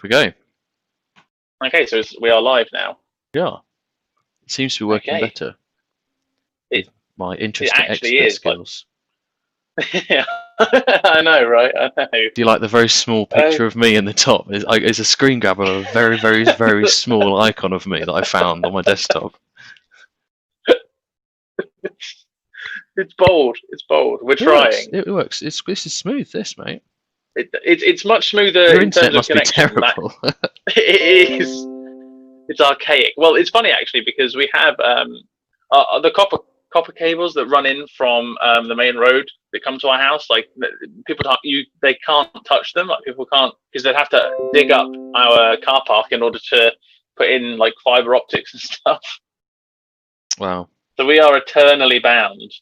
we go. Okay, so we are live now. Yeah. It seems to be working Okay. better. It- With my interesting actually expert is, but- skills. Yeah, I know, right? I know. Do you like the very small picture of me in the top? It's a screen grab of a very, very, very small icon of me that I found on my desktop. It's bold. It's bold. We're It trying. Works. It works. This is smooth, this, mate. It's much smoother Your in internet terms of must be connection. terrible. It is. It's archaic. Well, it's funny actually because we have the copper cables that run in from the main road that come to our house. Like people they can't touch them. Like people can't, because they'd have to dig up our car park in order to put in like fiber optics and stuff. Wow. So we are eternally bound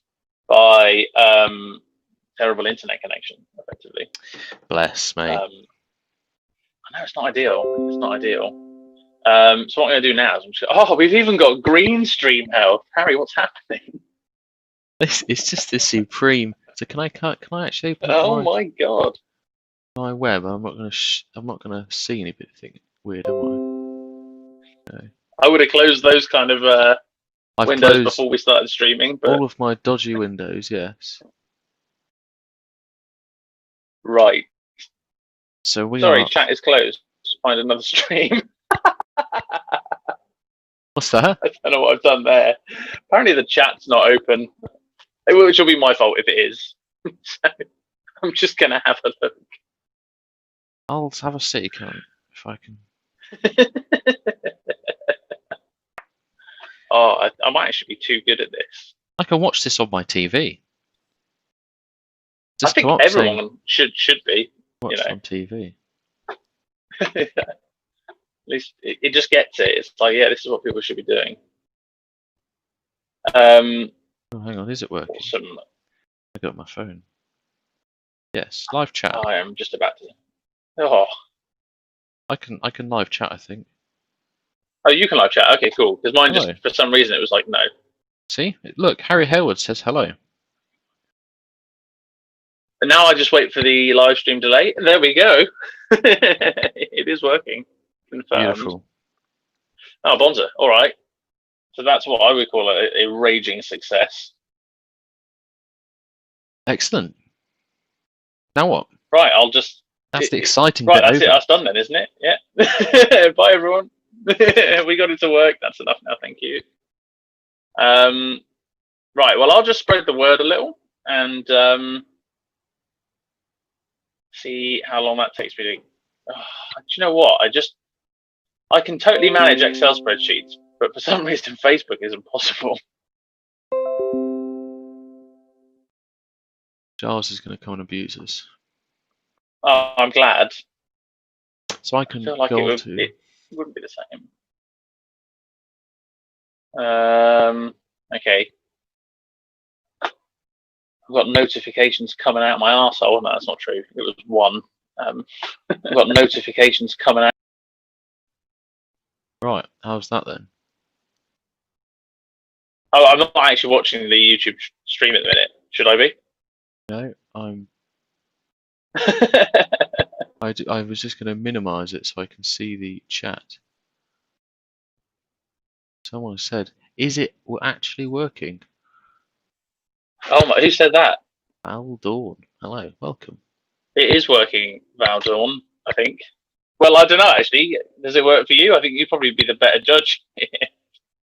by terrible internet connection, effectively. Bless, mate. I know it's not ideal. It's not ideal. So what I'm going to do now is we've even got green stream health. Harry, what's happening? It's just this supreme. So can I actually open Oh my god! my web? I'm not gonna see anything weird, am I? No. I would have closed those kind of I've windows closed before we started streaming. But all of my dodgy windows. Yes. right. So Sorry, chat is closed. Find another stream. What's that? I don't know what I've done there. Apparently the chat's not open, which will be my fault if it is. So I'm just gonna have a look. I'll have a see, if I can. I might actually be too good at this. I can watch this on my TV. I think everyone should be. Watch on TV. At least it just gets it. It's like, yeah, this is what people should be doing. Oh, hang on, is it working? Awesome. I got my phone. Yes, live chat. I am just about to. Oh. I can live chat, I think. Oh, you can live chat. Okay, cool. Because mine just for some reason it was like no. See, look, Harry Hayward says hello. And now I just wait for the live stream delay. There we go. It is working. Confirmed. Beautiful. Oh, Bonza. All right. So that's what I would call a raging success. Excellent. Now what? Right, I'll just. That's the exciting bit. Right, that's over. That's done then, isn't it? Yeah. Bye, everyone. We got it to work. That's enough now. Thank you. Right. Well, I'll just spread the word a little and see how long that takes me to. Do you know what? I can totally manage Excel spreadsheets, but for some reason Facebook is impossible. Giles is going to come and abuse us. Oh, I'm glad. So I can feel like go it wouldn't be the same. Okay. I've got notifications coming out my arsehole. No, that's not true. It was one. I've got notifications coming out. Right. How's that then? Oh, I'm not actually watching the YouTube stream at the minute. Should I be? No, I'm. I was just going to minimize it so I can see the chat. Someone said, "Is it actually working?" Oh my! Who said that? Val Dawn. Hello, welcome. It is working, Val Dawn. I think. Well, I don't know actually. Does it work for you? I think you'd probably be the better judge.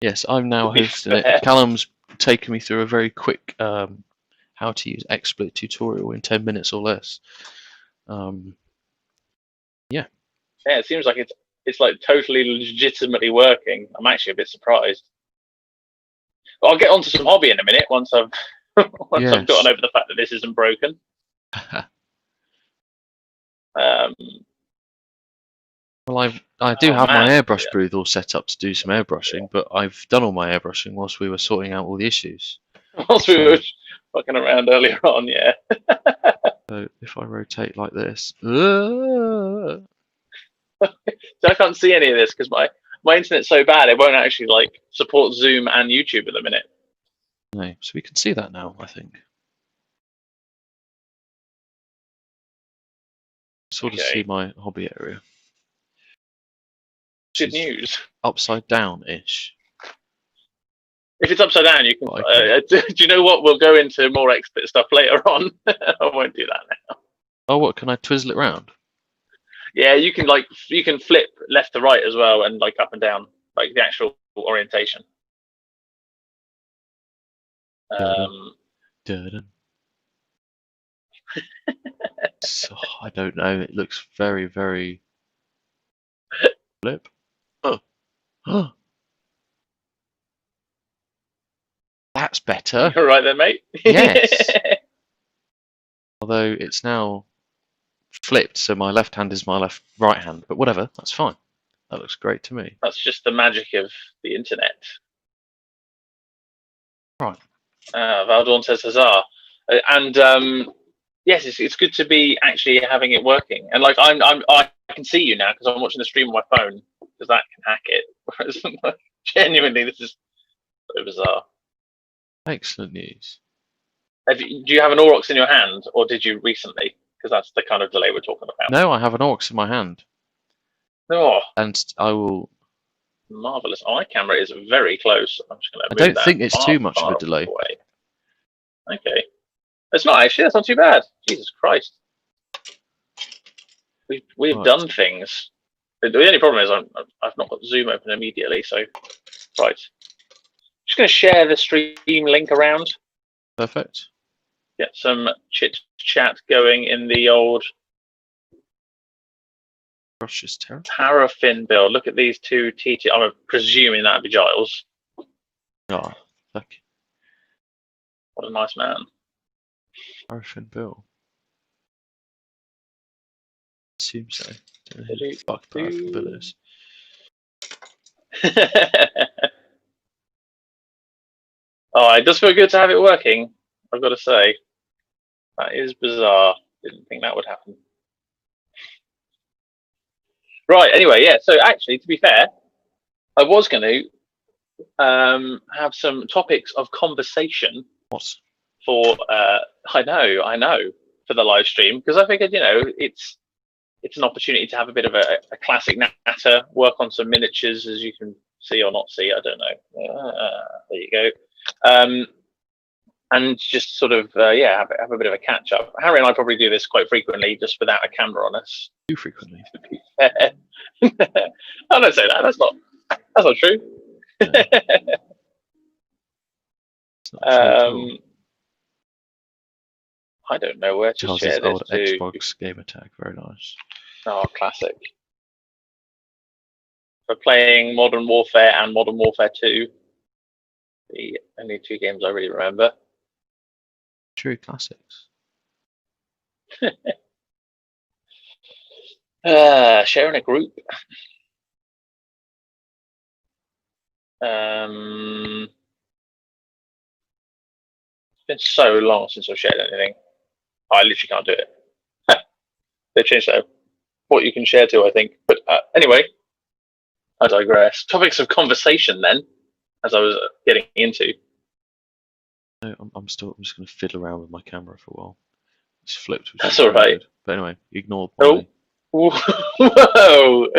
Yes, I'm now hosting it. Callum's taken me through a very quick how to use XSplit tutorial in 10 minutes or less. Yeah. Yeah, it seems like it's like totally legitimately working. I'm actually a bit surprised. Well, I'll get onto some hobby in a minute once I've I've gotten over the fact that this isn't broken. Well, I do have my airbrush booth all set up to do some airbrushing, but I've done all my airbrushing whilst we were sorting out all the issues. Whilst we were fucking around earlier on, yeah. So if I rotate like this, so I can't see any of this because my internet's so bad it won't actually like support Zoom and YouTube at the minute. No, so we can see that now, I think. Sort of see my hobby area. good is news. upside down-ish. If it's upside down, you can. Okay. Do you know what? We'll go into more expert stuff later on. I won't do that now. Oh, what? Can I twizzle it round? Yeah, you can flip left to right as well, and like up and down, like the actual orientation. Dun. So, I don't know. It looks very, very flip. Oh, oh, that's better. You're right then, mate. Yes. Although it's now flipped, so my left hand is my right hand. But whatever, that's fine. That looks great to me. That's just the magic of the internet. Right. Valdorn says huzzah, and yes, it's good to be actually having it working. And like I can see you now because I'm watching the stream on my phone because that can hack it. Whereas genuinely, this is so bizarre. Excellent news. Do you have an Aurochs in your hand, or did you recently? Because that's the kind of delay we're talking about. No, I have an Aurochs in my hand. Oh, and I will. Marvelous. Oh, my camera is very close. I'm just going to. I don't think it's too much of a delay. Away. Okay, it's not actually. That's not too bad. Jesus Christ. We've Right. done things. The only problem is I've not got Zoom open immediately. So, right. Just going to share the stream link around. Perfect. Get some chit chat going in the old Russia's terrible. paraffin build. Look at these two TT. I'm presuming that'd be Giles. Oh, fuck. What a nice man. Paraffin Bill. Assume so. Don't know who the fuck Paraffin Bill is. Oh, it does feel good to have it working. I've got to say, that is bizarre. Didn't think that would happen. Right. Anyway, yeah. So actually, to be fair, I was going to have some topics of conversation. What? For I know, for the live stream because I figured it's an opportunity to have a bit of a classic natter, work on some miniatures as you can see or not see. I don't know. There you go. And just sort of have a bit of a catch up. Harry and I probably do this quite frequently, just without a camera on us. Too frequently. To be fair. I don't say that. That's not true. No. It's not true at all. I don't know where to share this old to. Xbox gamer tag, very nice. Oh, classic. For playing Modern Warfare and Modern Warfare 2, the only two games I really remember. True classics. Sharing a group. It's been so long since I've shared anything. I literally can't do it. They've changed what you can share to, I think. But anyway, I digress. Topics of conversation then, as I was getting into. No, I'm just going to fiddle around with my camera for a while. It's flipped. That's all right. Good. But anyway, ignore my... Whoa!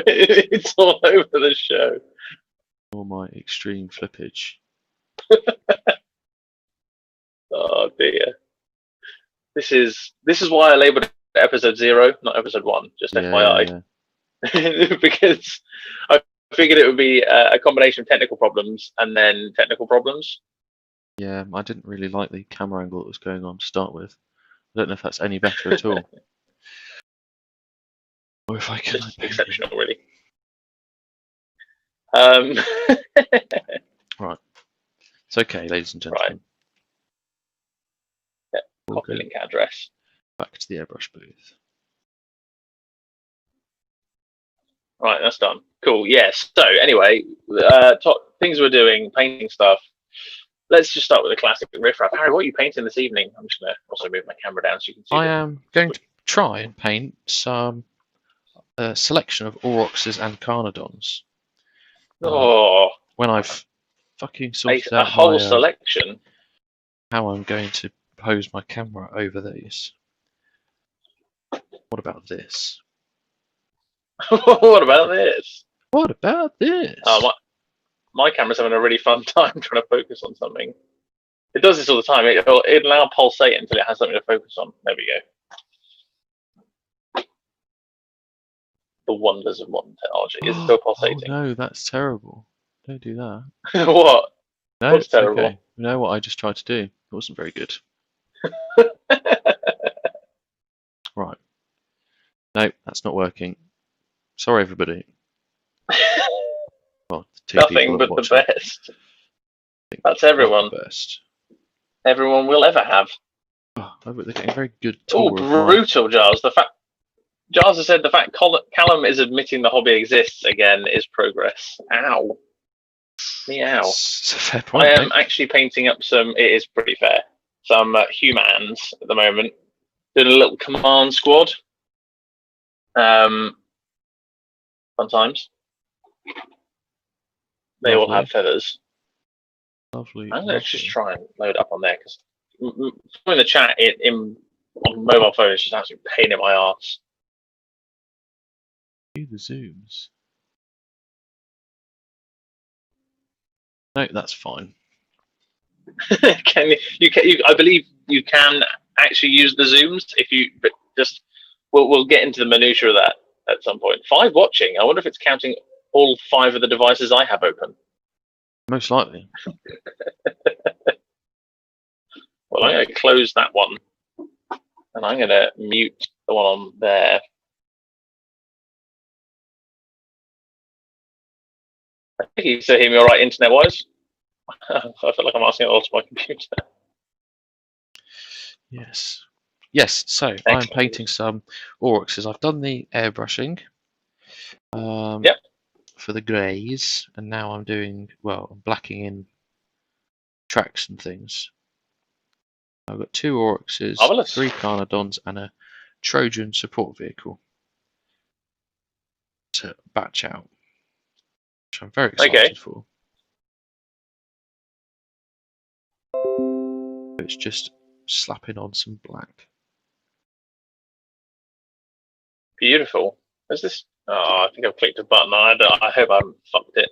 It's all over the show. Ignore my extreme flippage. Oh dear. This is why I labelled it episode 0, not episode 1. Just FYI. Yeah. Because I figured it would be a combination of technical problems and then technical problems. Yeah, I didn't really like the camera angle that was going on to start with. I don't know if that's any better at all. Or if I can. Just exceptional, really. Right. It's okay, ladies and gentlemen. Right. Yeah, copy link address. Back to the airbrush booth. Right, that's done. Cool. Yes. So anyway, things we're doing, painting stuff. Let's just start with a classic riffraff. Harry, what are you painting this evening? I'm just going to also move my camera down so you can see. I am going to try and paint some selection of Aurochses and Carnodons. When I've fucking sorted out a whole selection. How I'm going to pose my camera over these. What about this? What about this? What about this? My camera's having a really fun time trying to focus on something. It does this all the time. It'll now pulsate until it has something to focus on. There we go. The wonders of modern technology. Is it still pulsating? Oh no, that's terrible. Don't do that. What? No, What's it's terrible? okay. You know what I just tried to do? It wasn't very good. Right. No, that's not working. Sorry, everybody. Well, the two Nothing people that but the watch best. That's everyone. The best. Everyone will ever have. Oh, they're getting a very good Oh, tour. brutal, Giles. Giles has said the fact Callum is admitting the hobby exists again is progress. Ow. Meow. It's a fair point. I am actually painting up some. It is pretty fair. Some humans at the moment. Doing a little command squad. Fun times. They all have feathers. Lovely. I'm going to just try and load up on there because in the chat on mobile phone is just absolutely pain in my arse. Do the zooms. No, that's fine. I believe you can actually use the zooms but we'll get into the minutiae of that at some point. 5 watching. I wonder if it's counting all 5 of the devices I have open. Most likely. Well, I'm going to close that one, and I'm going to mute the one on there. I think you still hear me all right internet-wise. I feel like I'm asking it all to my computer. Yes. Yes, so I'm painting some Aurochs. I've done the airbrushing for the greys, and now I'm doing, I'm blacking in tracks and things. I've got 2 Aurochs, 3 Carnodons, and a Trojan support vehicle to batch out, which I'm very excited for. It's just slapping on some black. Beautiful. Is this? Oh, I think I've clicked a button. I hope I haven't fucked it.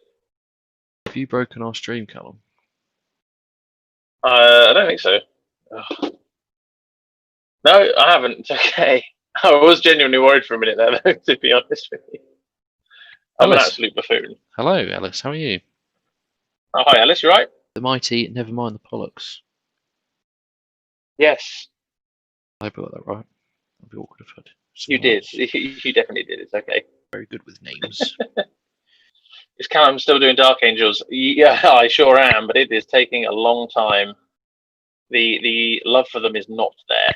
Have you broken our stream, Callum? I don't think so. Ugh. No, I haven't. It's okay. I was genuinely worried for a minute there, though, to be honest with you. I'm an absolute buffoon. Hello, Alice. How are you? Oh, hi, Alice. You right? The mighty, never mind the Pollux. Yes. I hope I got that right. That'd be awkward if I did. You did. You definitely did. It's okay. Very good with names. Is Callum still doing Dark Angels? Yeah, I sure am, but it is taking a long time. The love for them is not there.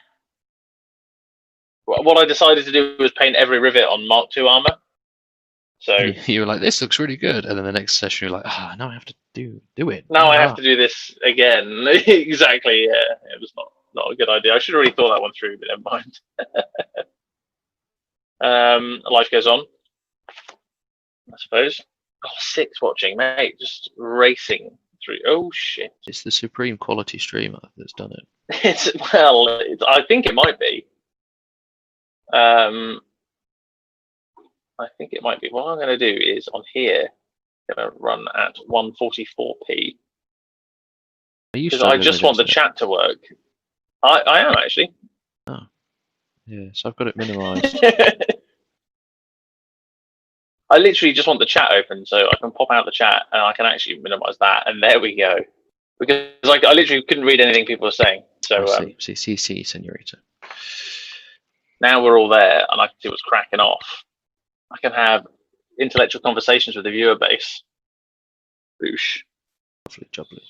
What I decided to do was paint every rivet on Mark II armor. So you were like, "This looks really good," and then the next session you're like, now I have to do it. Now I have to do this again. Exactly. Yeah, it was not a good idea. I should have really thought that one through, but never mind. Life goes on, I suppose. Oh, 6 watching, mate. Just racing through. Oh shit! It's the supreme quality streamer that's done it. I think it might be. I think it might be. What I'm going to do is on here, I'm going to run at 144p. Because I just want the chat to work. I am actually. Oh, yeah. So I've got it minimized. I literally just want the chat open so I can pop out the chat and I can actually minimize that. And there we go. Because I literally couldn't read anything people were saying. So see, senorita. Now we're all there and I can see what's cracking off. I can have intellectual conversations with the viewer base. Boosh. Lovely, jubbly.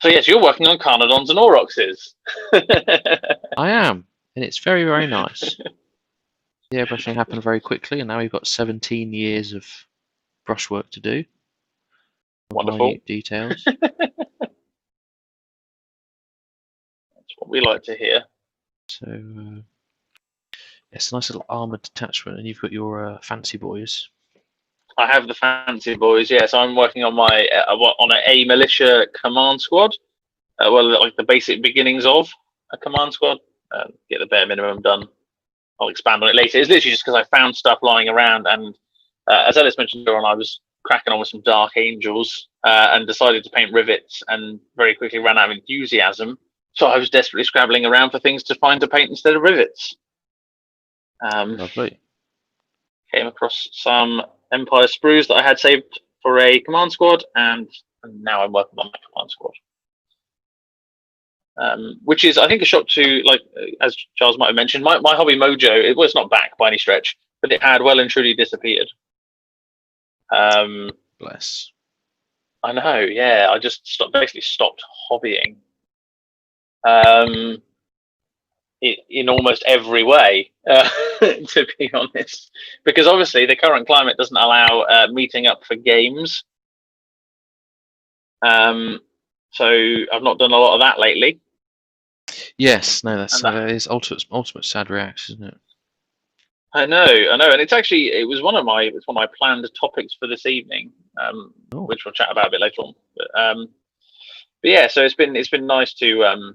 So yes, you're working on Carnodons and Aurochses. I am, and it's very, very nice. The airbrushing happened very quickly, and now we've got 17 years of brushwork to do. Wonderful. Details. That's what we like to hear. So, it's a nice little armoured detachment, and you've got your fancy boys. I have the fancy boys, yes. I'm working on my on a militia command squad. Like the basic beginnings of a command squad. Get the bare minimum done. I'll expand on it later. It's literally just because I found stuff lying around and as Ellis mentioned earlier on, I was cracking on with some Dark Angels and decided to paint rivets, and very quickly ran out of enthusiasm. So I was desperately scrabbling around for things to find to paint instead of rivets. Lovely. Came across some Empire sprues that I had saved for a command squad, and now I'm working on my command squad. Which is, I think, a shot to, like, as Charles might have mentioned, my hobby mojo, it was not back by any stretch, but it had well and truly disappeared. Bless. I know, yeah. I just basically stopped hobbying. In almost every way, to be honest, because obviously the current climate doesn't allow meeting up for games. So I've not done a lot of that lately. Yes, no, that's it's ultimate sad reaction, isn't it? I know, and it was one of my planned topics for this evening, which we'll chat about a bit later on. But yeah, so it's been nice to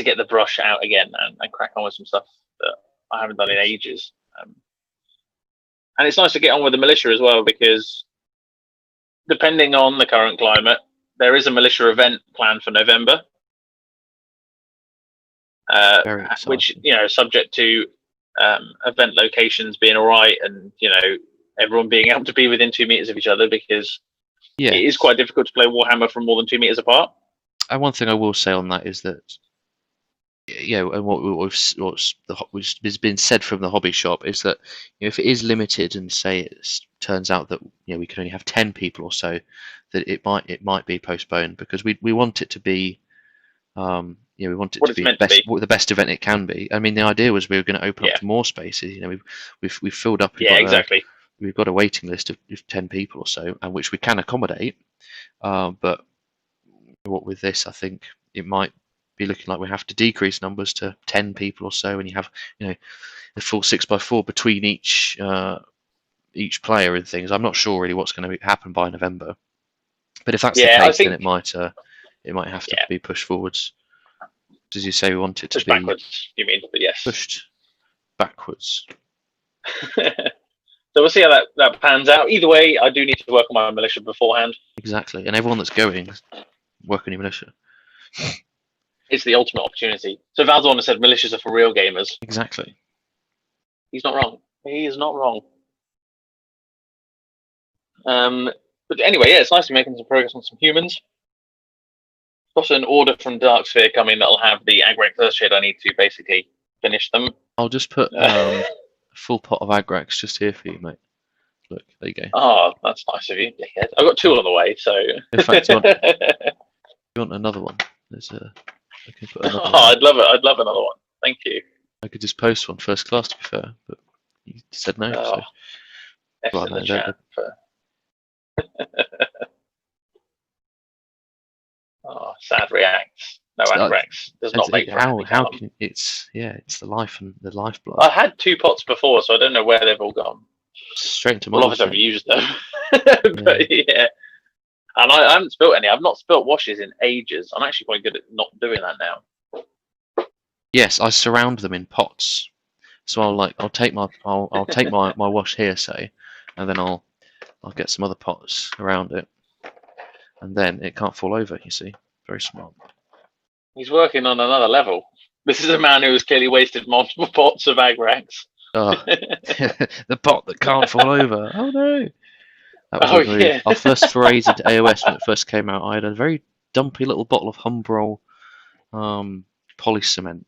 get the brush out again and crack on with some stuff that I haven't done in ages. And it's nice to get on with the militia as well, because depending on the current climate, there is a militia event planned for November, which, subject to event locations being all right, and everyone being able to be within 2 meters of each other, because it is quite difficult to play Warhammer from more than 2 meters apart. And one thing I will say on that is that, and what has been said from the hobby shop is that if it is limited, and say it turns out that we can only have 10 people or so, that it might be postponed, because we want it to be we want it to be the best event it can be. I mean, the idea was we were going to open up to more spaces. We've filled up. Exactly. We've got a waiting list of 10 people or so, and which we can accommodate. But what with this, I think it might be looking like we have to decrease numbers to 10 people or so, and you have the full 6x4 between each player and things. I'm not sure really what's going to happen by November, but if that's the case, then it might have to be pushed forwards. As you say, we want it to be backwards. You mean? But yes, pushed backwards. So we'll see how that pans out. Either way, I do need to work on my militia beforehand. Exactly, and everyone that's going, work on your militia. It's the ultimate opportunity. So Valdorn said militias are for real gamers. Exactly. He's not wrong. He is not wrong. But anyway, it's nice to be making some progress on some humans. Got an order from Darksphere coming that'll have the Agrax Earthshade I need to basically finish them. I'll just put a full pot of Agrax just here for you, mate. Look, there you go. Oh, that's nice of you, dickhead. I've got 2 on the way, so. In fact, you want another one? I can put another one. I'd love it. I'd love another one. Thank you. I could just post one first class, to be fair, but you said no. So. In the chat. Sad reacts. No, Agrax does not make how can it's the life and the lifeblood. I had 2 pots before, so I don't know where they've all gone. Straight to obviously I've used them. But yeah. And I haven't spilt any. I've not spilt washes in ages. I'm actually quite good at not doing that now. Yes, I surround them in pots. So I'll take my wash here, say, and then I'll get some other pots around it, and then it can't fall over. You see, very smart. He's working on another level. This is a man who has clearly wasted multiple pots of Agrax. Oh, the pot that can't fall over. Oh no! That was our first forays into AOS when it first came out. I had a very dumpy little bottle of Humbrol poly cement.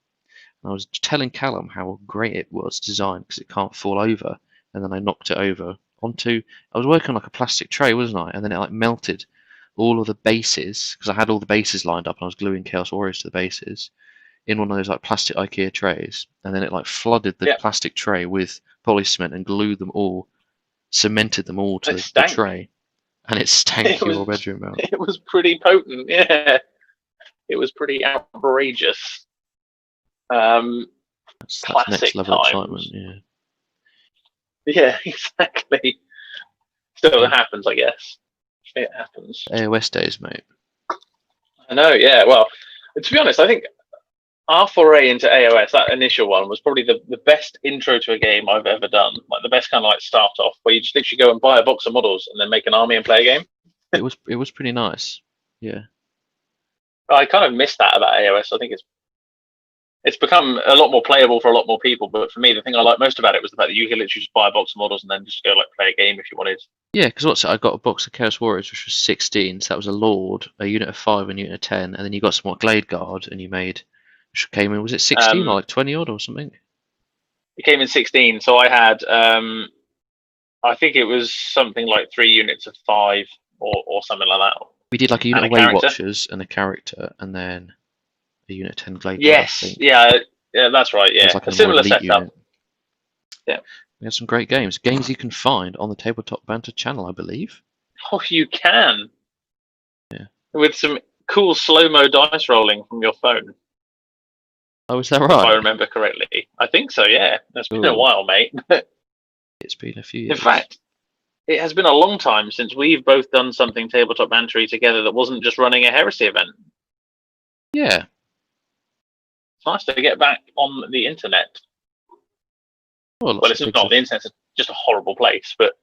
And I was telling Callum how great it was designed because it can't fall over, and then I knocked it over onto. I was working on like a plastic tray, wasn't I? And then it melted all of the bases because I had all the bases lined up, and I was gluing Chaos Warriors to the bases in one of those plastic IKEA trays, and then it flooded the plastic tray with poly cement and glued them all, cemented them all to the tray, and it stank your bedroom out. It was pretty potent, yeah. It was pretty outrageous. That's next level excitement, yeah. Yeah, exactly. Still, it happens, I guess. It happens. AOS days, mate. I know, yeah. Well, to be honest, I think our foray into AOS, that initial one, was probably the best intro to a game I've ever done. Like the best kind of like start off, where you just literally go and buy a box of models and then make an army and play a game. It was pretty nice. Yeah. I kind of miss that about AOS. I think it's become a lot more playable for a lot more people. But for me, the thing I liked most about it was the fact that you could literally just buy a box of models and then just go like play a game if you wanted. Yeah, because I got a box of Chaos Warriors, which was 16. So that was a Lord, a unit of 5, and a unit of 10, and then you got some more Glade Guard, and you made, which came in, was it 16 or like 20 odd or something? It came in 16. So I had, I think it was something like 3 units of 5 or something like that. We did like a unit of Way Watchers and a character, and then a unit of 10 Glade Guard, I think. Yeah, that's right. Yeah, like a similar setup. Unit. Yeah, we had some great games you can find on the Tabletop Banter channel, I believe. Oh, you can. Yeah, with some cool slow-mo dice rolling from your phone. Oh, is that right? If I remember correctly. I think so, yeah. It's been a while, mate. It's been a few years. In fact, it has been a long time since we've both done something Tabletop Bantery together that wasn't just running a Heresy event. Yeah. It's nice to get back on the internet. Well, it's not on the internet, it's just a horrible place, but...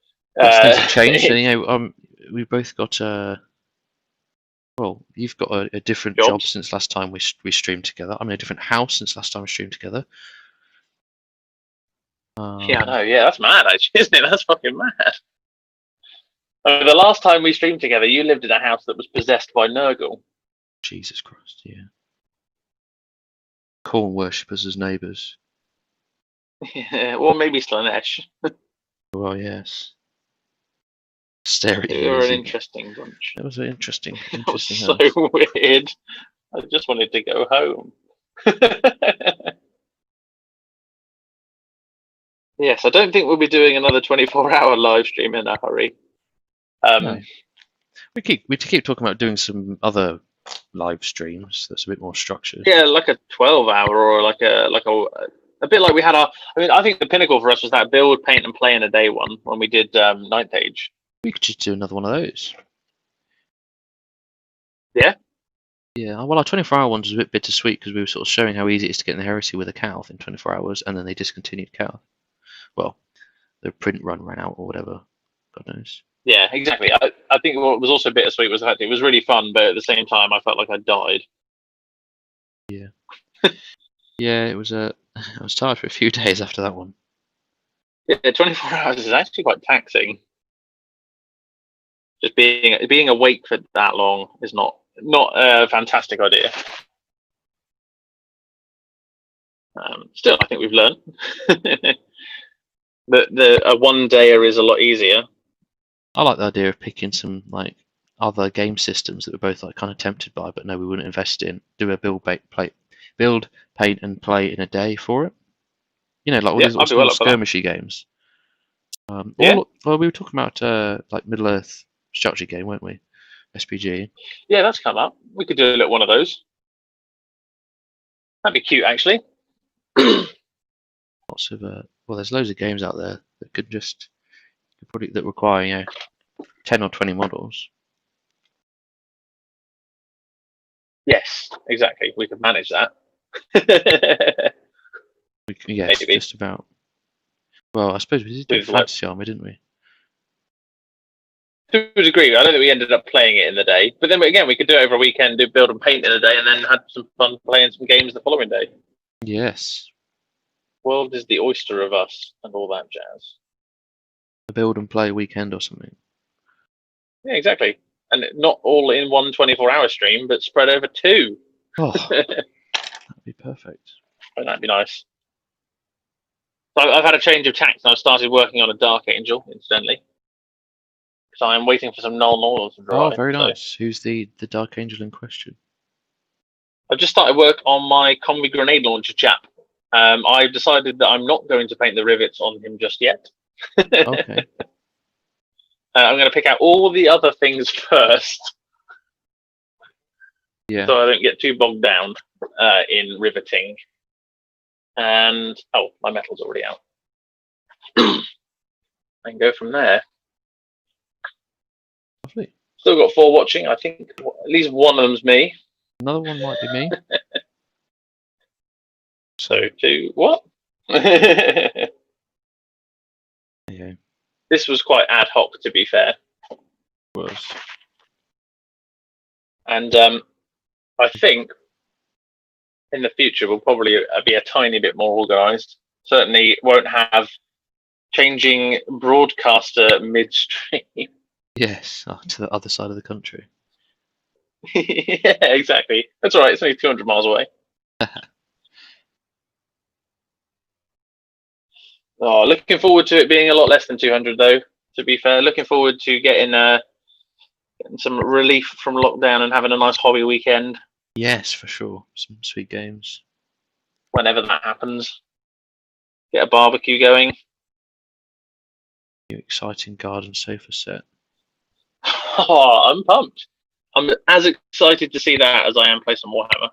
things have changed, and, we both got... well, you've got a different job since last time we streamed together. I'm in a different house since last time we streamed together. Yeah, I know. Yeah, that's mad, actually, isn't it? That's fucking mad. The last time we streamed together, you lived in a house that was possessed by Nurgle. Jesus Christ, yeah. Corn worshippers as neighbours. Yeah, or maybe Slanesh. Well, yes. Stare at you. They were an interesting bunch. It was an interesting It was so weird. I just wanted to go home. Yes, I don't think we'll be doing another 24-hour live stream in a hurry. No. We keep talking about doing some other live streams that's a bit more structured. Yeah, like a 12-hour or like a bit like we had our. I mean, I think the pinnacle for us was that build, paint, and play in a day one when we did Ninth Age. We could just do another one of those. Yeah. Yeah. Well, our 24-hour ones was a bit bittersweet because we were sort of showing how easy it is to get in the Heresy with a Calth in 24 hours, and then they discontinued Calth. Well, the print run ran out or whatever. God knows. Yeah, exactly. I think what was also bittersweet was the fact it was really fun, but at the same time, I felt like I died. Yeah. Yeah, it was I was tired for a few days after that one. Yeah, 24 hours is actually quite taxing. Just being awake for that long is not a fantastic idea. Still, I think we've learned that a one-dayer is a lot easier. I like the idea of picking some like other game systems that we're both like kind of tempted by, but no, we wouldn't invest in. Do a build, paint, and play in a day for it. You know, like all these little skirmishy games. Well, we were talking about like Middle Earth strategy game, weren't we? SPG. Yeah, that's come up. We could do a little one of those. That'd be cute, actually. Lots of well, there's loads of games out there that could that require 10 or 20 models. Yes, exactly. We could manage that. Yes, maybe. Just about. Well, I suppose we did do Fantasy Army, didn't we? To a degree. I don't think we ended up playing it in the day. But then again, we could do it over a weekend, do build and paint in a day, and then have some fun playing some games the following day. Yes. World is the oyster of us and all that jazz. A build and play weekend or something. Yeah, exactly. And not all in one 24-hour stream, but spread over 2. Oh, that'd be perfect. Wouldn't that be nice? So I've had a change of tack, and I've started working on a Dark Angel, incidentally. So I'm waiting for some null models to dry. Oh, very nice. Who's the Dark Angel in question? I've just started work on my combi grenade launcher chap. I've decided that I'm not going to paint the rivets on him just yet. Okay. I'm going to pick out all the other things first. Yeah. So I don't get too bogged down in riveting. And, oh, my metal's already out. I can go from there. Lovely. Still got 4 watching. I think at least one of them's me. Another one might be me. So to what? Yeah. This was quite ad hoc, to be fair. Was. And I think in the future we'll probably be a tiny bit more organised. Certainly won't have changing broadcaster midstream. Yes, to the other side of the country. Yeah, exactly. That's all right. It's only 200 miles away. Oh, looking forward to it being a lot less than 200, though. To be fair, looking forward to getting some relief from lockdown and having a nice hobby weekend. Yes, for sure. Some sweet games. Whenever that happens, get a barbecue going. New exciting garden sofa set. Oh, I'm pumped. I'm as excited to see that as I am play some Warhammer.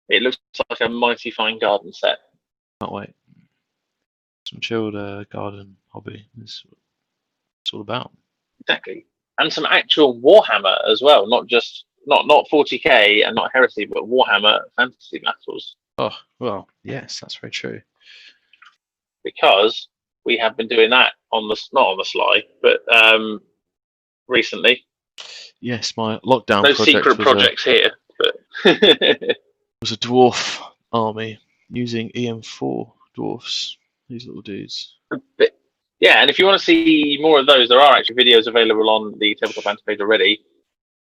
It looks like a mighty fine garden set. Can't wait. Some chilled garden hobby is what it's all about. Exactly. And some actual Warhammer as well, not 40k and not Heresy, but Warhammer fantasy battles. Oh, well, yes, that's very true. Because we have been doing that not on the sly, but recently. Yes, my lockdown no project secret projects here, but was a dwarf army using EM4 dwarfs. These little dudes. But, yeah, and if you want to see more of those, there are actually videos available on the Tabletop Banter page already.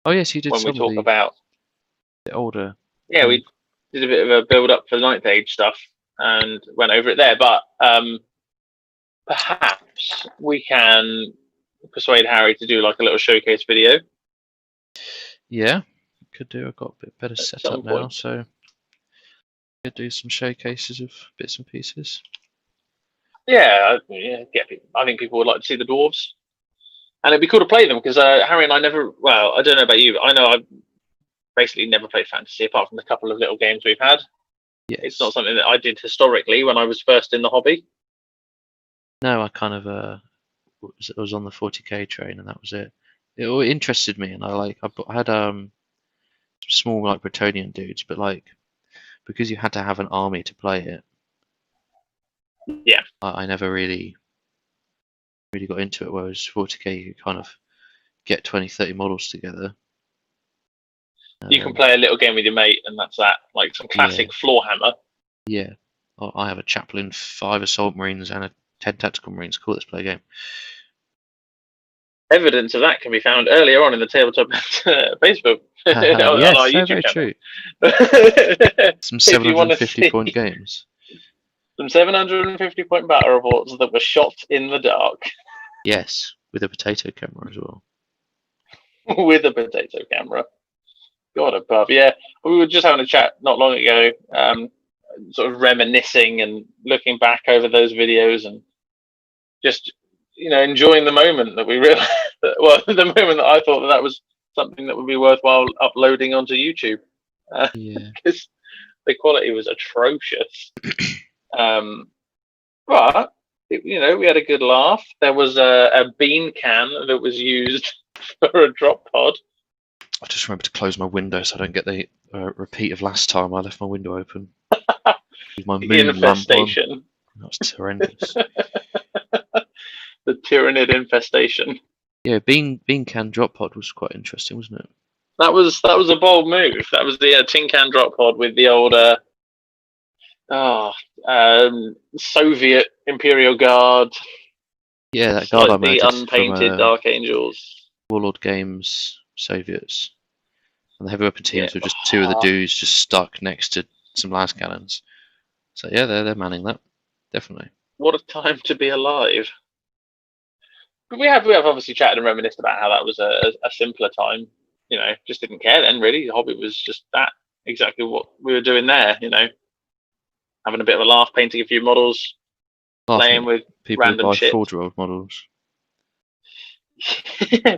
Oh yes, you did. When we talk about the older. Yeah, we did a bit of a build up for the Ninth Age stuff and went over it there. But perhaps we can persuade Harry to do like a little showcase video. Yeah, could do. I've got a bit better setup now, so could do some showcases of bits and pieces. Yeah, I think people would like to see the dwarves, and it'd be cool to play them because Harry and I never. Well, I don't know about you, but I know I've basically never played fantasy apart from the couple of little games we've had. Yes. It's not something that I did historically when I was first in the hobby. No, I kind of was on the 40k train, and that was it. It interested me, and I had some small like Bretonian dudes, but like because you had to have an army to play it. Yeah. I never really got into it. Whereas 40k, you kind of get 20, 30 models together. You can play a little game with your mate, and that's that. Like some classic floor hammer. Yeah. I have a chaplain, 5 assault marines, and 10 tactical marines. Cool, let's play a game. Evidence of that can be found earlier on in the Tabletop Facebook on our YouTube channel. True. Some 750 point games. Some 750 point battle reports that were shot in the dark. Yes, with a potato camera as well. With a potato camera. God above. Yeah, we were just having a chat not long ago, sort of reminiscing and looking back over those videos and just, enjoying the moment that we realized that, well, the moment that I thought that was something that would be worthwhile uploading onto YouTube. Because the quality was atrocious. But, we had a good laugh. There was a bean can that was used for a drop pod. I just remember to close my window so I don't get the repeat of last time I left my window open. With my moon infestation. Lamp on. That was horrendous. The Tyrannid infestation. Yeah, bean can drop pod was quite interesting, wasn't it? That was a bold move. That was the tin can drop pod with the old Soviet Imperial Guard. Yeah, that guard like the unpainted from, Dark Angels. Warlord Games Soviets. And the heavy weapon teams were just 2 of the dudes just stuck next to some las cannons. So yeah, they're manning that, definitely. What a time to be alive! But we have obviously chatted and reminisced about how that was a simpler time. Just didn't care then. Really, the hobby was just that, exactly what we were doing there. Having a bit of a laugh, painting a few models, playing with people random buy shit. 4-year-old models.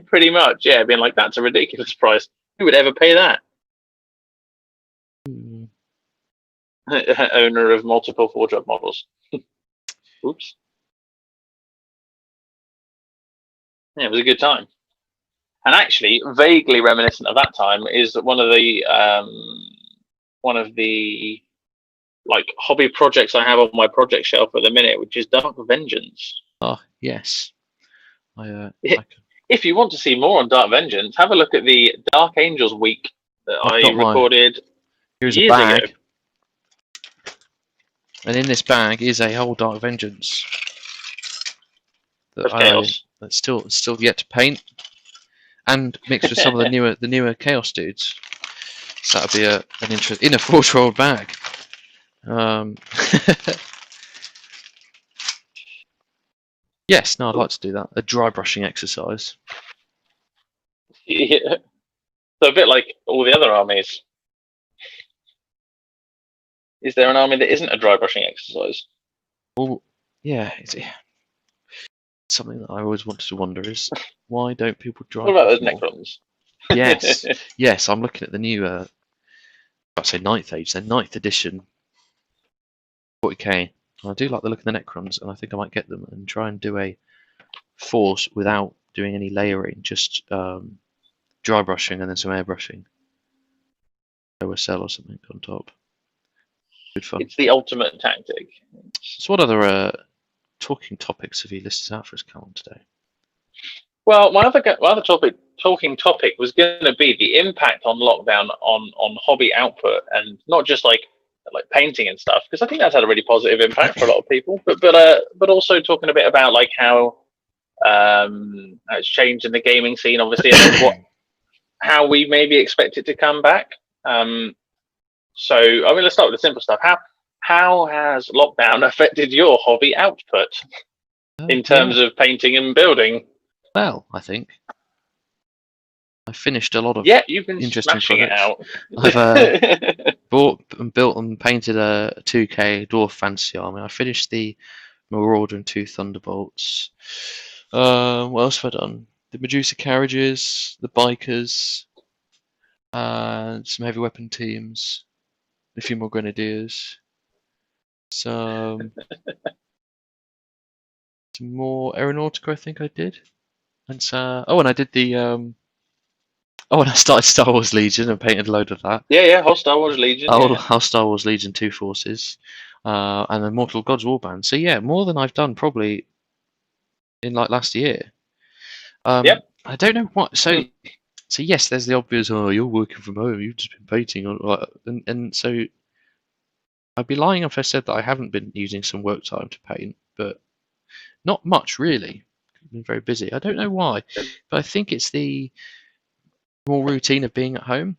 Pretty much, yeah. Being like, that's a ridiculous price. Who would ever pay that? Owner of multiple 4-year-old models. Oops. Yeah, it was a good time. And actually, vaguely reminiscent of that time is one of the like hobby projects I have on my project shelf at the minute, which is Dark Vengeance. Oh yes, If you want to see more on Dark Vengeance, have a look at the Dark Angels week that I recorded Here's years a bag, ago. and in this bag is a whole Dark Vengeance that that's still yet to paint, and mixed with some of the newer Chaos dudes. So that'll be an interest in a 4-year-old bag. Yes, no, I'd like to do that. A dry brushing exercise. Yeah. So a bit like all the other armies. Is there an army that isn't a dry brushing exercise? Well, yeah, it's something that I always wanted to wonder is why don't people dry? What about those Necrons? Yes, yes, I'm looking at the new, I'd say 9th age, then 9th edition 40k. I do like the look of the Necrons, and I think I might get them and try and do a force without doing any layering, just dry brushing and then some airbrushing. OSL or something on top. Good fun. It's the ultimate tactic. So what other talking topics have you listed out for us, Callum, today? Well, my other talking topic was going to be the impact on lockdown on hobby output, and not just like painting and stuff, because I think that's had a really positive impact for a lot of people. But also talking a bit about like how it's changed in the gaming scene, obviously, and how we maybe expect it to come back. So I mean, let's start with the simple stuff. How has lockdown affected your hobby output in terms of painting and building? Well, I think I finished a lot of you've been interesting smashing projects. It out. I've bought and built and painted a 2K Dwarf Fantasy Army. I finished the Marauder and 2 Thunderbolts. What else have I done? The Medusa carriages, the bikers, and some heavy weapon teams, a few more grenadiers, some more aeronautica, I think I did, and and I did the and I started Star Wars Legion and painted a load of that. Yeah, whole Star Wars Legion. Whole Star Wars Legion 2 forces, and the Mortal Gods Warband. So yeah, more than I've done probably in like last year. I don't know what. So yes, there's the obvious. Oh, you're working from home. You've just been painting on, and so I'd be lying if I said that I haven't been using some work time to paint, but not much really. I've been very busy. I don't know why, but I think it's the more routine of being at home.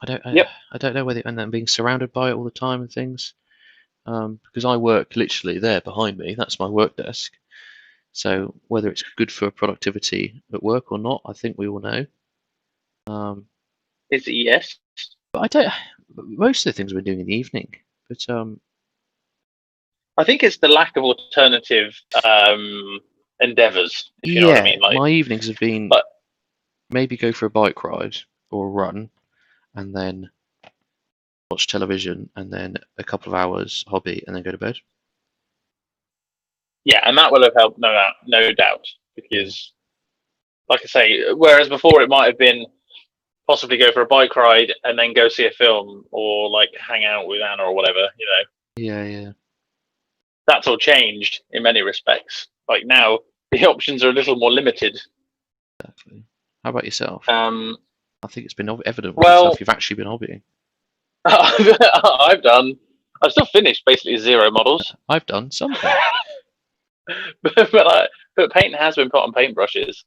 I don't know whether, and then being surrounded by it all the time and things. Because I work literally there behind me. That's my work desk. So whether it's good for productivity at work or not, I think we all know. Is it yes? But I don't. Most of the things we're doing in the evening. But I think it's the lack of alternative endeavours. If you know what I mean. Like, my evenings have been maybe go for a bike ride or a run, and then watch television, and then a couple of hours hobby, and then go to bed. Yeah, and that will have helped, no doubt, because, like I say, whereas before it might have been possibly go for a bike ride and then go see a film or like hang out with Anna or whatever, you know. Yeah. That's all changed in many respects. Like now, the options are a little more limited. Exactly. How about yourself? I think it's been evident with yourself you've actually been hobbying. I've still finished basically 0 models. I've done something. but paint has been put on paintbrushes.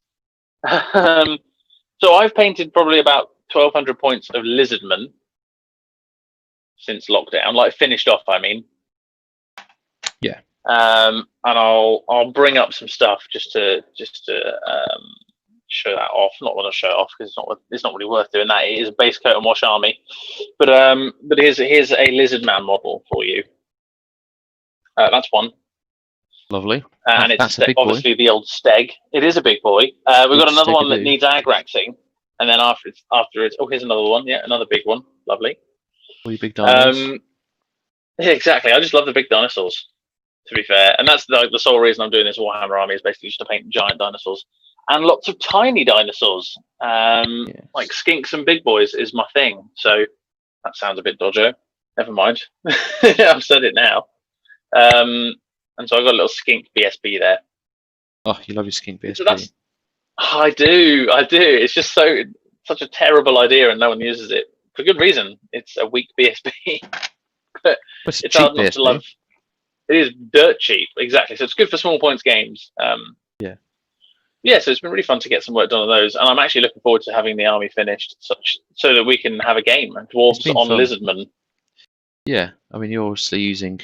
So I've painted probably about 1,200 points of Lizardman since lockdown, like finished off, I mean. Yeah. And I'll bring up some stuff just to show that off. Not want to show it off because it's not really worth doing that. It is a base coat and wash army, but here's a Lizardman model for you. That's one. Lovely. And it's obviously the old Steg. It is a big boy. We've got another one that needs agraxing, and then after it's here's another one. Yeah, another big one. Lovely. All your big dinosaurs. Yeah, exactly. I just love the big dinosaurs. To be fair, and that's the sole reason I'm doing this Warhammer army is basically just to paint giant dinosaurs. and lots of tiny dinosaurs. Like skinks and big boys is my thing. So that sounds a bit dodgy. Never mind. I've said it now. And so I've got a little skink BSB there. Oh, you love your skink BSB. So I do. It's just such a terrible idea, and no one uses it for good reason. It's a weak BSB, but it's cheap hard not BSB. to love. It is dirt cheap, exactly. So it's good for small points games. Yeah. So it's been really fun to get some work done on those, and I'm actually looking forward to having the army finished, so that we can have a game, Dwarves on fun. Lizardmen. Yeah, I mean, you're obviously using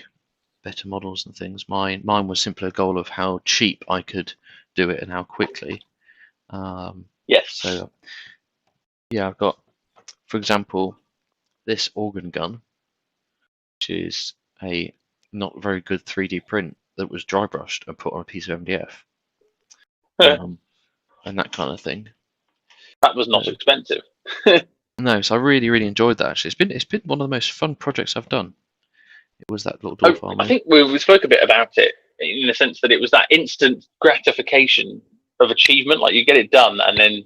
better models and things. Mine was simply a goal of how cheap I could do it and how quickly. Yes. So, yeah, I've got, for example, this organ gun, which is a not very good 3D print that was dry brushed and put on a piece of MDF, and that kind of thing. That was not expensive. No, so I really, really enjoyed that. Actually, it's been one of the most fun projects I've done. It was that little dwarf army. I think we spoke a bit about it in the sense that it was that instant gratification of achievement. Like you get it done, and then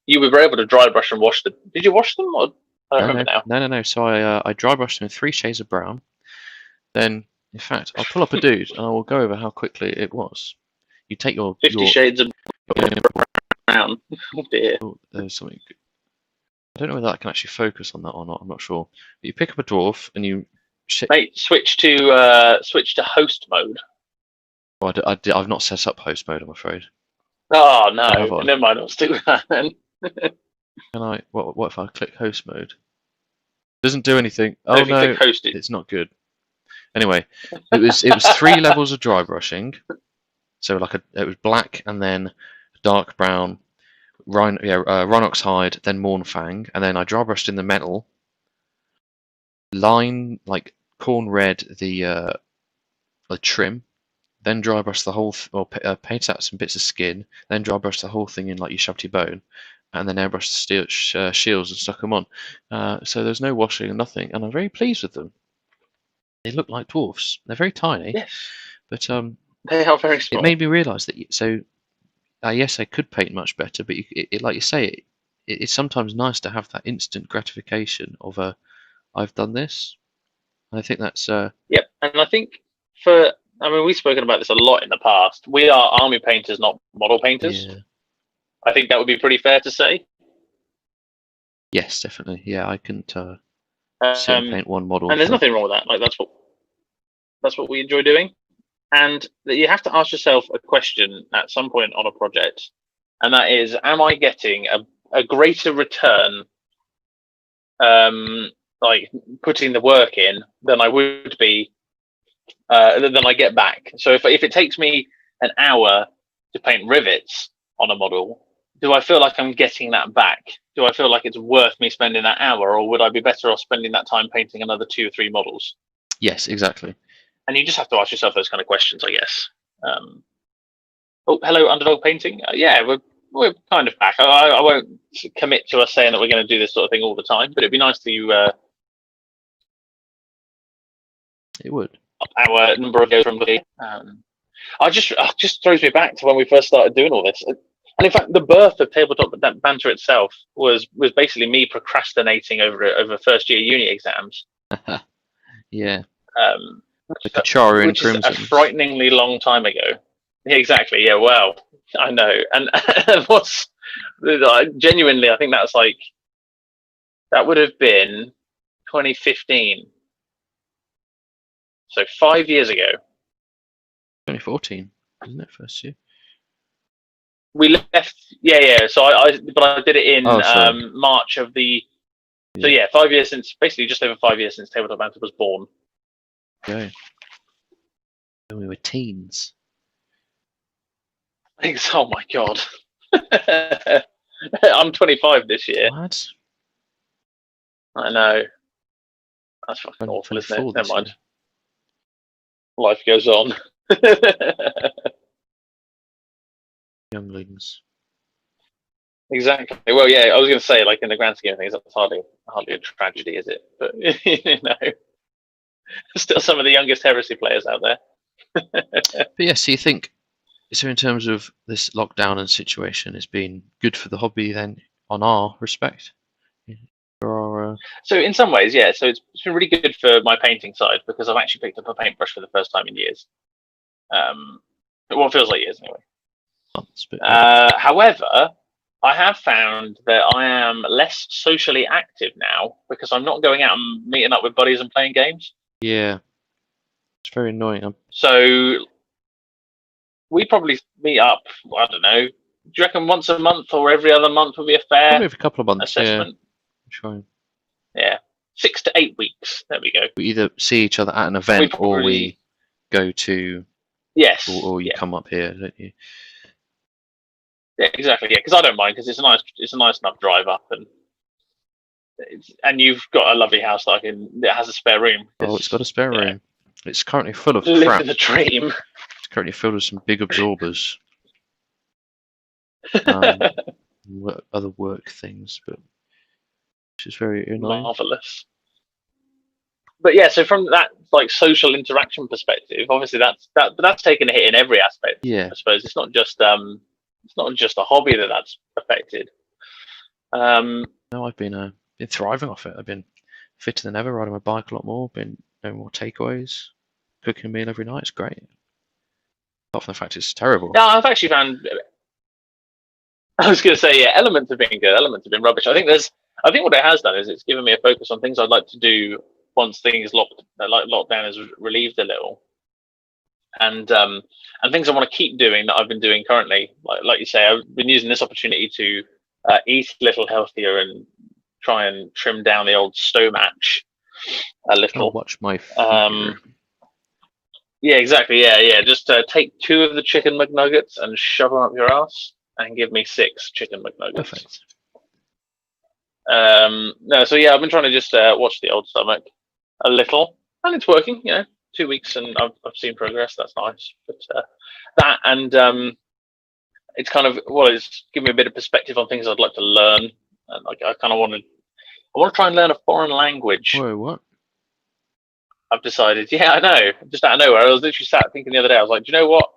you were able to dry brush and wash them. Did you wash them? Or I don't remember now. No. So I dry brushed them in 3 shades of brown. Then, in fact, I'll pull up a dude and I will go over how quickly it was. You take your 50 shades of brown. Oh dear. Oh, there's something. I don't know whether that can actually focus on that or not. I'm not sure. But you pick up a dwarf and you. Mate, switch to host mode. Well, I've not set up host mode, I'm afraid. Oh no! Never mind. I'll stick with that then. Can I? What if I click host mode? Doesn't do anything. Oh no! It's not good. Anyway, it was 3 levels of dry brushing. So it was black and then dark brown, Rhinox hide, then Mornfang, and then I dry brushed in the metal. Line like corn red the trim, then dry brush the whole paint out some bits of skin, then dry brush the whole thing in like you shoved your bone, and then airbrush the steel shields and stuck them on. So there's no washing and nothing, and I'm very pleased with them. They look like dwarfs. They're very tiny, yes, but they are very small. It made me realise that yes, I could paint much better, but like you say, it's sometimes nice to have that instant gratification of I've done this. I think that's Yep, and I think we've spoken about this a lot in the past. We are army painters, not model painters. Yeah. I think that would be pretty fair to say. Yes, definitely. Yeah, I couldn't sit and paint one model. And there's nothing wrong with that. Like that's what we enjoy doing. And you have to ask yourself a question at some point on a project, and that is, am I getting a greater return, like putting the work in, than I would be, than I get back? So if it takes me an hour to paint rivets on a model, do I feel like I'm getting that back? Do I feel like it's worth me spending that hour, or would I be better off spending that time painting another 2 or 3 models? Yes, exactly. And you just have to ask yourself those kind of questions, I guess. Oh, hello, Underdog Painting. Yeah, we're kind of back. I won't commit to us saying that we're going to do this sort of thing all the time, but it'd be nice to. It would. Our number of goes from the. Just throws me back to when we first started doing all this. And in fact, the birth of Tabletop Banter itself was basically me procrastinating over first year uni exams. Yeah. The Kachara and Crimson. A frighteningly long time ago. Exactly. Yeah. Well, I know. And genuinely, I think that would have been 2015. So 5 years ago. 2014, isn't it? First year. We left. Yeah. So I did it in March of the. So yeah, 5 years since. Basically, just over 5 years since Tabletop Banter was born. Okay. When we were teens. Oh my god. I'm 25 this year. What? I know. That's fucking awful, isn't it? Never mind. Life goes on. Younglings. Exactly. Well, yeah, I was going to say, like in the grand scheme of things, that's hardly a tragedy, is it? But still some of the youngest heresy players out there. But yes, you think So in terms of this lockdown and situation, it's been good for the hobby then, on our respect. For our, So in some ways, yeah. So it's been really good for my painting side because I've actually picked up a paintbrush for the first time in years. Well, it feels like years anyway. months, but However, I have found that I am less socially active now because I'm not going out and meeting up with buddies and playing games. yeah, it's very annoying. So we probably meet up. I don't know. Do you reckon once a month or every other month would be a fair Probably a couple of months. assessment? Yeah, trying. Yeah, 6 to 8 weeks. There we go. We either see each other at an event or we go to. Yes. Or you come up here, don't you? Yeah, exactly. Yeah, because I don't mind because it's a nice enough drive up, and you've got a lovely house that has a spare room. Oh, it's got a spare room. It's currently full of living crap. the dream. It's currently filled with some big absorbers. Other work things, but which is very annoying. Marvelous. But yeah, so from that like social interaction perspective, obviously that's taken a hit in every aspect. Yeah, I suppose it's not just a hobby that's affected. No, I've been thriving off it. I've been fitter than ever, riding my bike a lot more. Been no more takeaways, cooking a meal every night. It's great. Apart from the fact it's terrible. Yeah, I've actually found. I was going to say, yeah, elements have been good. Elements have been rubbish. I think what it has done is it's given me a focus on things I'd like to do once things lockdown is relieved a little, and things I want to keep doing that I've been doing currently. Like you say, I've been using this opportunity to eat a little healthier and try and trim down the old stomach a little. I'll watch my figure. Yeah, exactly. Yeah. Just take 2 of the chicken McNuggets and shove them up your ass, and give me 6 chicken McNuggets. Perfect. No, so yeah, I've been trying to just watch the old stomach a little, and it's working. 2 weeks, and I've seen progress. That's nice. But that and it's kind of it's given me a bit of perspective on things I'd like to learn, and like I kind of want to try and learn a foreign language. Whoa, what? I've decided. Yeah, I know. Just out of nowhere, I was literally sat thinking the other day. I was like, do you know what?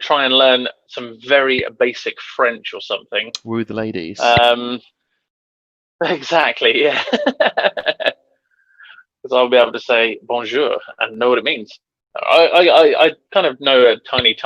Try and learn some very basic French or something. Woo the ladies. Exactly. Yeah. Because I'll be able to say bonjour and know what it means. I kind of know a tiny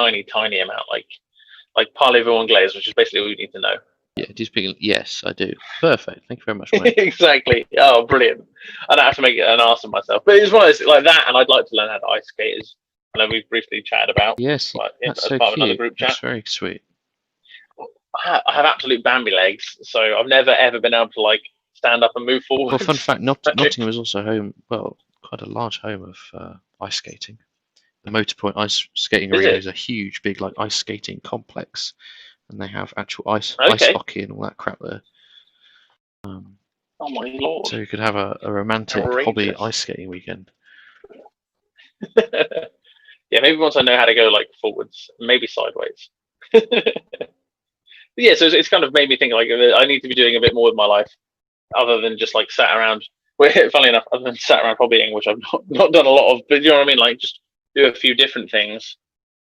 amount, like parlez-vous anglais, which is basically all you need to know. Yeah, do you speak? Yes, I do. Perfect. Thank you very much, mate. Exactly. Oh, brilliant. I don't have to make an ass of myself. But it's one of those like that, and I'd like to learn how to ice skate, as I know we've briefly chatted about. Yes, that's as so part of another cute. group chat. That's very sweet. I have absolute Bambi legs, so I've never ever been able to like stand up and move forward. Well, fun fact: Nottingham is also home. Well, quite a large home of ice skating. The Motorpoint ice skating arena is a huge, big like ice skating complex, and they have actual ice hockey and all that crap there. Oh my lord! So you could have a romantic hobby ice skating weekend. Yeah, maybe once I know how to go like forwards, maybe sideways. Yeah, so it's kind of made me think like I need to be doing a bit more with my life, other than just like sat around. Funnily enough, other than sat around hobbying, which I've not done a lot of, but you know what I mean, like just do a few different things,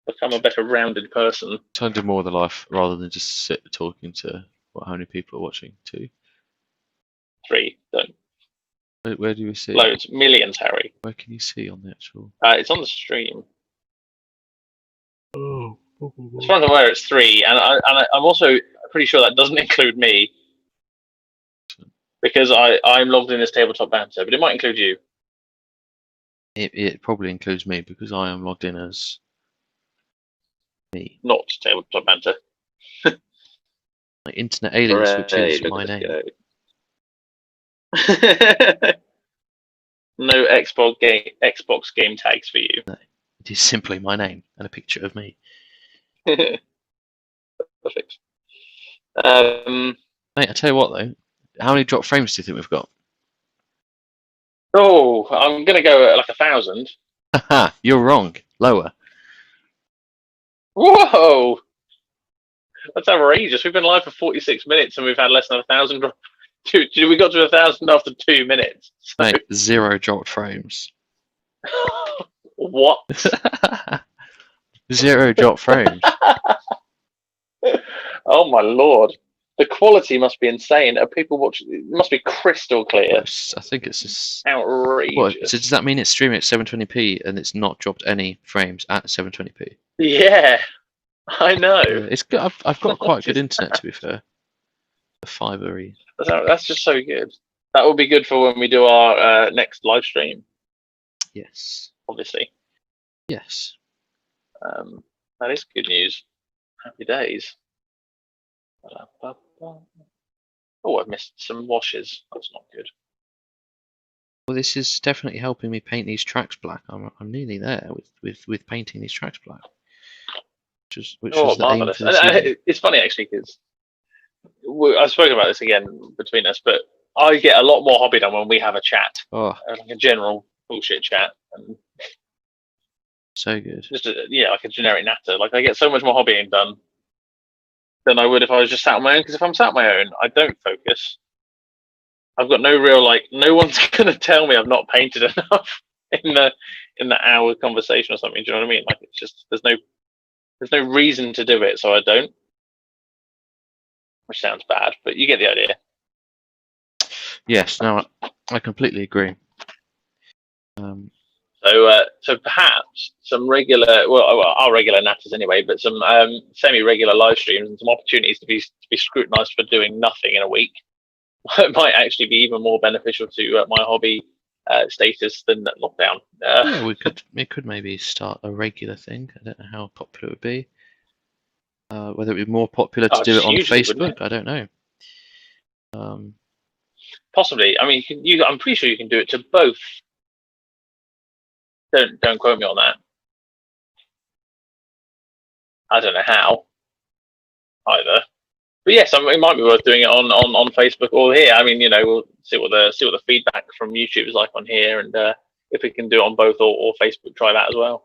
become a better rounded person. Try to do more of the life rather than just sit talking to how many people are watching? 2? 3. Don't. Where do we see? Loads, millions, Harry. Where can you see on the actual? It's on the stream. Oh. As far as I'm aware, it's 3, and I'm also pretty sure that doesn't include me, because I'm logged in as tabletop banter, but it might include you. It probably includes me because I am logged in as me. Not tabletop banter. My internet alias, which is my name. No Xbox game tags for you. No, it is simply my name and a picture of me. Perfect. Mate, I tell you what though, how many drop frames do you think we've got? Oh, I'm gonna go at like 1,000. Haha, you're wrong. Lower. Whoa, that's outrageous. We've been live for 46 minutes and we've had less than 1,000 drop. We got to 1,000 after 2 minutes. So... Mate, 0 dropped frames. What? 0 drop frames. Oh my lord. The quality must be insane. Are people watching? It must be crystal clear. I think it's just outrageous. What, so does that mean it's streaming at 720p and it's not dropped any frames at 720p? Yeah, I know. It's good. I've got quite good internet, to be fair. The fibery. That's just so good. That will be good for when we do our next live stream. Yes. Obviously. Yes. That is good news. Happy days. Oh, I've missed some washes. That's not good. Well, this is definitely helping me paint these tracks black. I'm nearly there with painting these tracks black. Which was the marvelous. aim for this It's funny actually because I've spoken about this again between us, but I get a lot more hobby done when we have a chat, like a general bullshit chat, and so good. Just like a generic natter. Like I get so much more hobbying done than I would if I was just sat on my own. Because if I'm sat on my own, I don't focus. I've got no real no one's gonna tell me I've not painted enough in the hour conversation or something. Do you know what I mean? Like it's just there's no reason to do it, so I don't. Which sounds bad, but you get the idea. Yes, no, I completely agree. So perhaps some regular, our regular natters anyway, but some semi-regular live streams and some opportunities to be scrutinised for doing nothing in a week might actually be even more beneficial to my hobby status than lockdown. Yeah, we could maybe start a regular thing. I don't know how popular it would be. Whether it would be more popular to do it on Facebook, I don't know. Possibly. I mean, I'm pretty sure you can do it to both. Don't quote me on that. I don't know how either. But yes, it might be worth doing it on Facebook or here. I mean, we'll see what the feedback from YouTube is like on here, and if we can do it on both or Facebook, try that as well.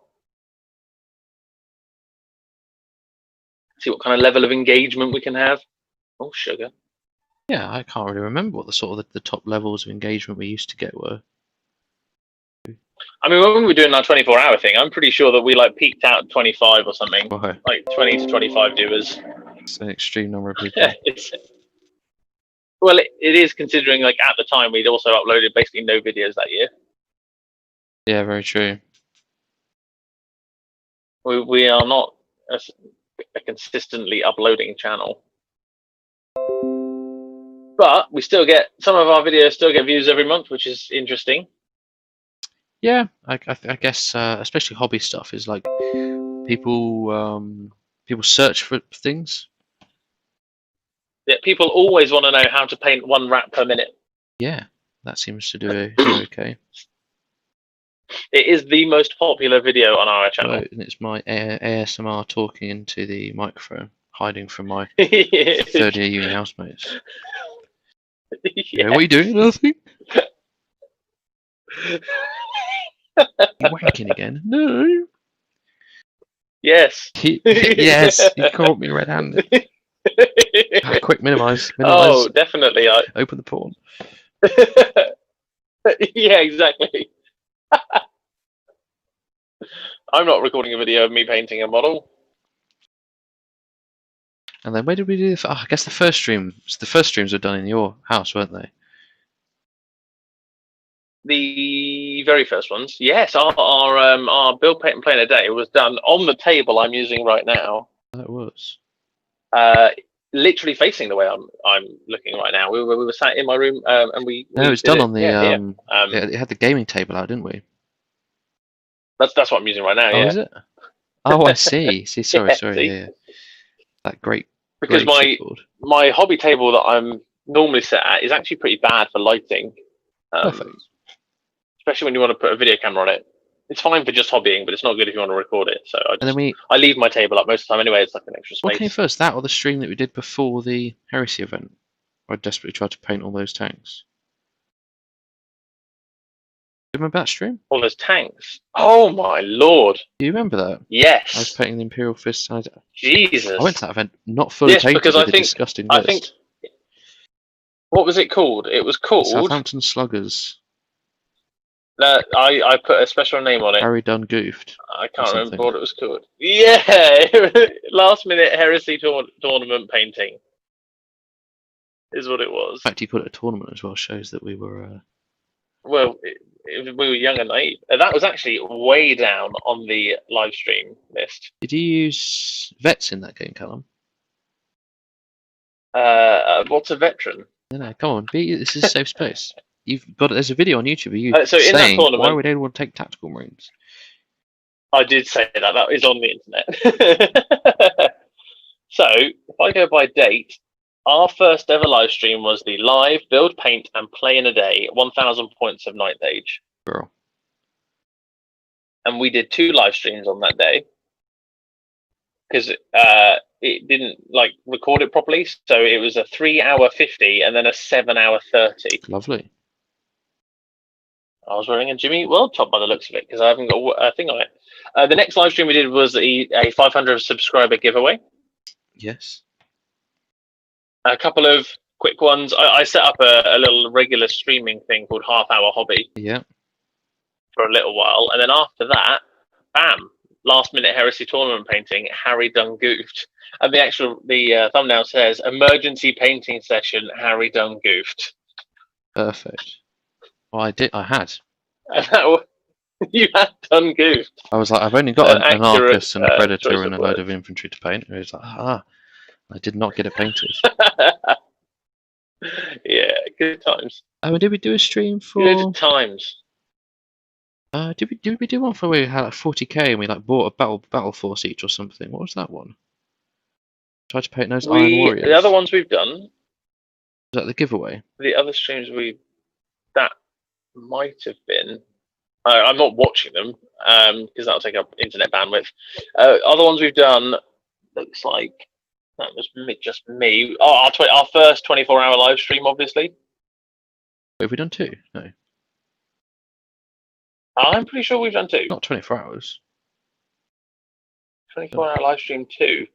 See what kind of level of engagement we can have. Oh, sugar. Yeah, I can't really remember what the top levels of engagement we used to get were. I mean, when we were doing our 24-hour thing, I'm pretty sure that we peaked out at 25 or something, like 20 to 25 viewers. It's an extreme number of people. Well, it is considering at the time we'd also uploaded basically no videos that year. Yeah, very true. We are not a consistently uploading channel, but we still get some of our videos still get views every month, which is interesting. Yeah, I guess especially hobby stuff is like people search for things. Yeah, people always want to know how to paint one wrap per minute. Yeah, that seems to do okay. It is the most popular video on our channel. Right, and it's my ASMR talking into the microphone, hiding from my third-year uni housemates. Yeah, what are you doing? Nothing. You wanking again? No. Yes. Yes, you caught me red-handed. Quick, minimize. Oh, definitely. Open the porn. Yeah, exactly. I'm not recording a video of me painting a model. And then where did we do this? I guess the first streams were done in your house, weren't they? The very first ones, yes. Our build, paint, and play in a day was done on the table I'm using right now. That was. Literally facing the way I'm looking right now. We were sat in my room, and we. No, it was done on the. Yeah, it had the gaming table out, didn't we? That's what I'm using right now. Oh, yeah. Is it? Oh, I see. Sorry. Yeah. That great. Because my hobby table that I'm normally set at is actually pretty bad for lighting. Perfect. Especially when you want to put a video camera on it. It's fine for just hobbying, but it's not good if you want to record it. So I leave my table up most of the time anyway. It's like an extra space. What came first, that or the stream that we did before the Heresy event? I desperately tried to paint all those tanks. Do you remember that stream? All those tanks? Oh my lord! Do you remember that? Yes. I was painting the Imperial Fist. Jesus. I went to that event not fully painted because with a disgusting list. I think. What was it called? It was called Southampton Sluggers. No, I put a special name on it. Harry done goofed. I can't remember what it was called. Yeah, last minute heresy tournament painting is what it was. In fact, you put a tournament as well. Shows that we were. Well, we were young and naive. That was actually way down on the live stream list. Did you use vets in that game, Callum? What's a veteran? No, come on, this is a safe space. You've got there's a video on YouTube of you so saying in that tournament, why would anyone take tactical marines? I did say that. That is on the internet. So if I go by date, our first ever live stream was the live build, paint, and play in a day 1,000 points of Ninth Age. Girl. And we did 2 live streams on that day because it didn't record it properly. So it was a 3-hour 50 and then a 7-hour 30. Lovely. I was wearing a Jimmy World top by the looks of it because I haven't got a thing on it. The next live stream we did was a 500 subscriber giveaway. Yes. A couple of quick ones. I set up a little regular streaming thing called Half Hour Hobby. Yeah. For a little while, and then after that, bam! Last minute heresy tournament painting. Harry done goofed, and the thumbnail says emergency painting session. Harry done goofed. Perfect. Well, I had. You had done goofed. I was like, I've only got an Arcus and a Predator and a load words. of infantry to paint. And it was like, I did not get it painted. Yeah, good times. Oh, did we do a stream for? Good times. Did we do one for where we had like 40k and we bought a battle force each or something? What was that one? Tried to paint those Iron Warriors. The other ones we've done. Was that the giveaway? The other streams that might have been. I'm not watching them because that'll take up internet bandwidth. Other ones we've done looks like that was just me. Oh, our first 24-hour live stream, obviously. Wait, have we done 2? No. I'm pretty sure we've done 2. Not 24 hours. 24-hour live stream 2.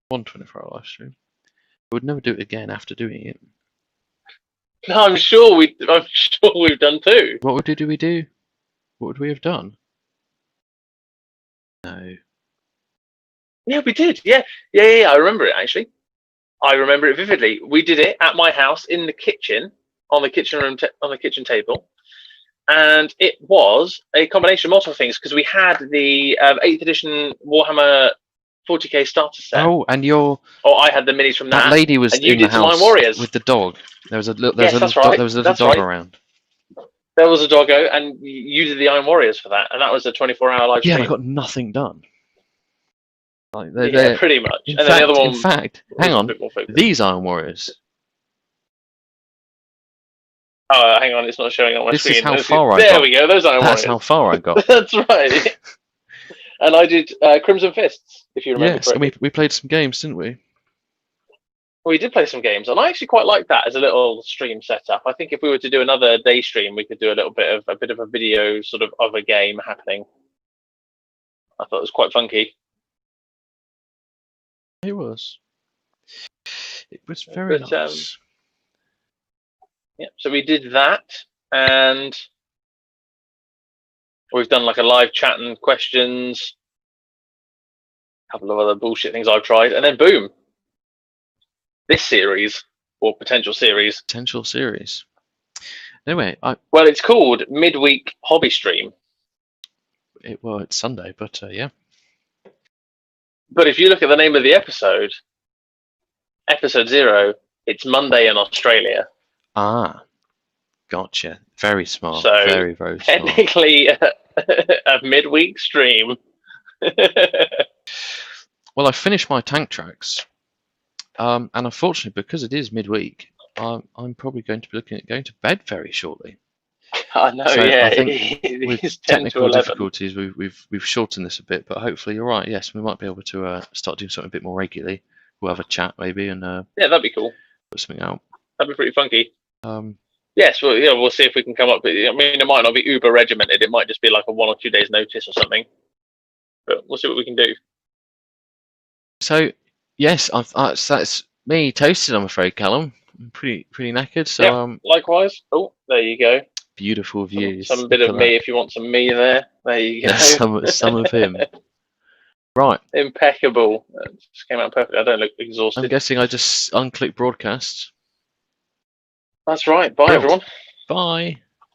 One 24-hour live stream. We would never do it again after doing it. No, I'm sure we've done 2. What did we do? What would we have done? No. Yeah, we did. Yeah. I remember it actually. I remember it vividly. We did it at my house in the kitchen, on the kitchen room, on the kitchen table, and it was a combination of multiple things because we had the 8th edition Warhammer 40k starter set. Oh, and I had the minis from that. That lady was and you in did the house Iron Warriors with the dog. There was a little That's dog right. around. There was a doggo, and you did the Iron Warriors for that, and that was a 24-hour live stream. Yeah, I got nothing done. Yeah, pretty much. In fact, hang on. These Iron Warriors. Oh, hang on, it's not showing on my screen. This is how far I got. There we go, those Iron Warriors. That's how far I got. That's right. And I did Crimson Fists, if you remember correctly. Yes, and we played some games, didn't we? We did play some games, and I actually quite like that as a little stream setup. I think if we were to do another day stream, we could do a bit of a video sort of a game happening. I thought it was quite funky. It was. It was very nice. Yeah, so we did that, and we've done like a live chat and questions, a couple of other bullshit things I've tried, and then boom. This series, or potential series. Anyway, well, it's called Midweek Hobby Stream. It's Sunday, but yeah. But if you look at the name of the episode, episode 0, it's Monday in Australia. Ah, gotcha. Very smart. So very, very smart. Technically, a midweek stream. Well, I finished my tank tracks. And unfortunately, because it is midweek, I'm probably going to be looking at going to bed very shortly. I know, so yeah. I think with 10 technical to difficulties, we've shortened this a bit, but hopefully you're right. Yes, we might be able to start doing something a bit more regularly. We'll have a chat maybe and yeah, that'd be cool. Put something out. That'd be pretty funky. Yes, well, yeah, we'll see if we can come up with. I mean, it might not be uber regimented. It might just be like a 1 or 2 days notice or something. But we'll see what we can do. So yes, that's me toasted. I'm afraid, Callum. I'm pretty knackered. So yeah, likewise. Oh, there you go. beautiful views. Some bit of me, if you want some me there. There you go. Yeah, some of him. Right. Impeccable. It just came out perfect. I don't look exhausted. I'm guessing I just unclick broadcast. That's right. Bye, everyone. Bye.